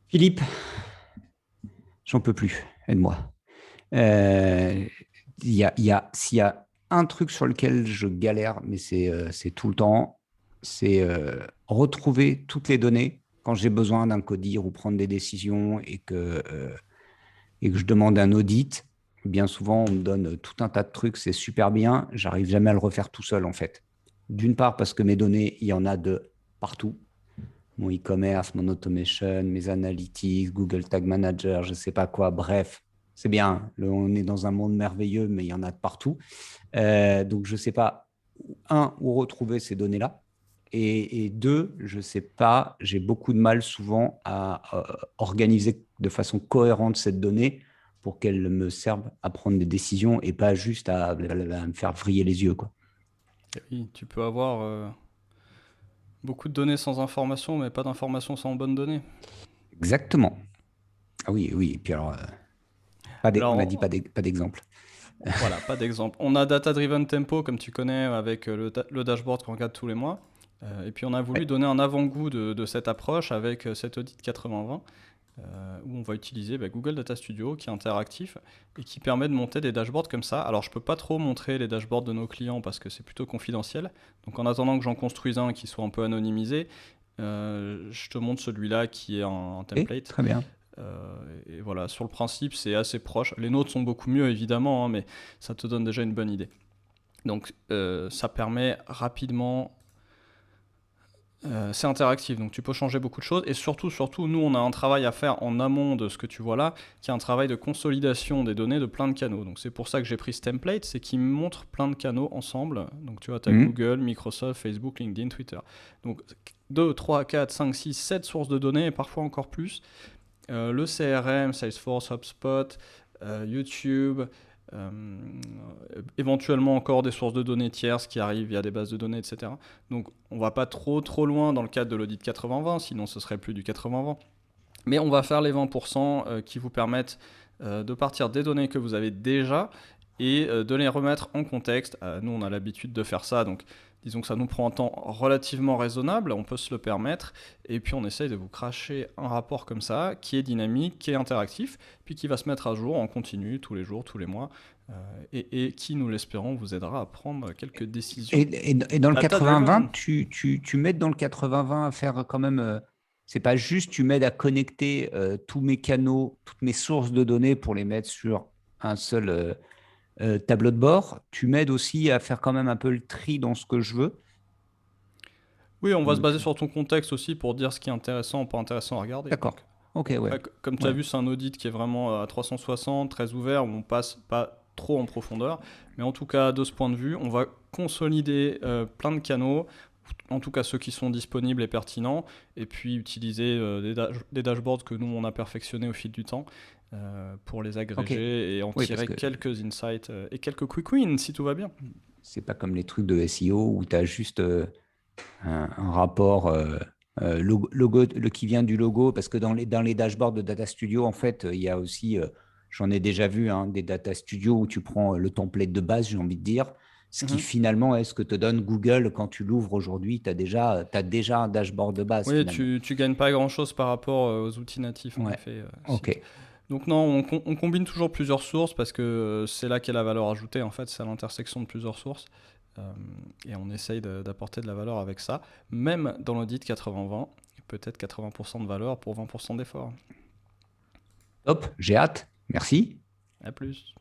Philippe, j'en peux plus, aide-moi. Euh, S'il y a un truc sur lequel je galère, mais c'est tout le temps, c'est retrouver toutes les données quand j'ai besoin d'un codir ou prendre des décisions et que je demande un audit. Bien souvent, on me donne tout un tas de trucs, c'est super bien, j'arrive jamais à le refaire tout seul en fait. D'une part parce que mes données, il y en a de partout, mon e-commerce, mon automation, mes analytics, Google Tag Manager, je ne sais pas quoi. Bref, c'est bien. On est dans un monde merveilleux, mais il y en a de partout. Donc, je ne sais pas, un, où retrouver ces données-là. Et deux, je ne sais pas, j'ai beaucoup de mal souvent à organiser de façon cohérente cette donnée pour qu'elle me serve à prendre des décisions et pas juste à me faire vriller les yeux, quoi. Et oui, tu peux avoir beaucoup de données sans information, mais pas d'informations sans bonnes données. Exactement. Ah oui, oui. Et puis alors, on a dit Alors, pas d'exemple. voilà, pas d'exemple. On a Data Driven Tempo, comme tu connais, avec le dashboard qu'on regarde tous les mois. Et puis on a voulu Ouais. donner un avant-goût de cette approche avec cet audit 80-20, où on va utiliser Google Data Studio, qui est interactif et qui permet de monter des dashboards comme ça. Alors je peux pas trop montrer les dashboards de nos clients parce que c'est plutôt confidentiel. Donc en attendant que j'en construise un qui soit un peu anonymisé, je te montre celui-là qui est un Ok, template. très bien. Et voilà, sur le principe, c'est assez proche. Les nôtres sont beaucoup mieux, évidemment, hein, mais ça te donne déjà une bonne idée. Donc, ça permet rapidement. C'est interactif, donc tu peux changer beaucoup de choses. Et surtout, nous, on a un travail à faire en amont de ce que tu vois là, qui est un travail de consolidation des données de plein de canaux. Donc, c'est pour ça que j'ai pris ce template, c'est qu'il me montre plein de canaux ensemble. Donc, tu vois, tu as Mhm. Google, Microsoft, Facebook, LinkedIn, Twitter. Donc, 2, 3, 4, 5, 6, 7 sources de données, et parfois encore plus. Le CRM, Salesforce, HubSpot, YouTube, euh, éventuellement encore des sources de données tierces qui arrivent via des bases de données, etc. Donc on va pas trop loin dans le cadre de l'audit 80-20, sinon ce serait plus du 80-20. Mais on va faire les 20% qui vous permettent de partir des données que vous avez déjà et de les remettre en contexte. Nous, on a l'habitude de faire ça, donc disons que ça nous prend un temps relativement raisonnable, on peut se le permettre, et puis on essaye de vous cracher un rapport comme ça, qui est dynamique, qui est interactif, puis qui va se mettre à jour en continu, tous les jours, tous les mois, et qui, nous l'espérons, vous aidera à prendre quelques décisions Et dans le data-driven. 80-20, tu m'aides dans le 80-20 à faire quand même, c'est pas juste, tu m'aides à connecter tous mes canaux, toutes mes sources de données pour les mettre sur un seul tableau de bord. Tu m'aides aussi à faire quand même un peu le tri dans ce que je veux. Oui, on va se Comment baser tu... sur ton contexte aussi pour dire ce qui est intéressant ou pas intéressant à regarder. Donc, D'accord. Ok, ouais. après, comme tu as Ouais. vu, c'est un audit qui est vraiment à 360, très ouvert, où on passe pas trop en profondeur. Mais en tout cas, de ce point de vue, on va consolider plein de canaux, en tout cas ceux qui sont disponibles et pertinents, et puis utiliser des dashboards que nous, on a perfectionnés au fil du temps pour les Ok. agréger et en Oui, parce tirer que quelques insights et quelques quick wins si tout va bien. c'est pas comme les trucs de SEO où tu as juste un rapport qui vient du logo, parce que dans les dashboards de Data Studio, en fait, il y a aussi, j'en ai déjà vu, hein, des Data Studio où tu prends le template de base, j'ai envie de dire, ce qui Mhm. finalement est ce que te donne Google quand tu l'ouvres aujourd'hui. T'as déjà un dashboard de base Oui, finalement. tu gagnes pas grand-chose par rapport aux outils natifs, en Ouais, effet. ok. Donc non, on combine toujours plusieurs sources parce que c'est là qu'est la valeur ajoutée, en fait, c'est à l'intersection de plusieurs sources. Euh, et on essaye d'apporter de la valeur avec ça, même dans l'audit 80-20, peut-être 80% de valeur pour 20% d'effort. Top, j'ai hâte. Merci. À plus.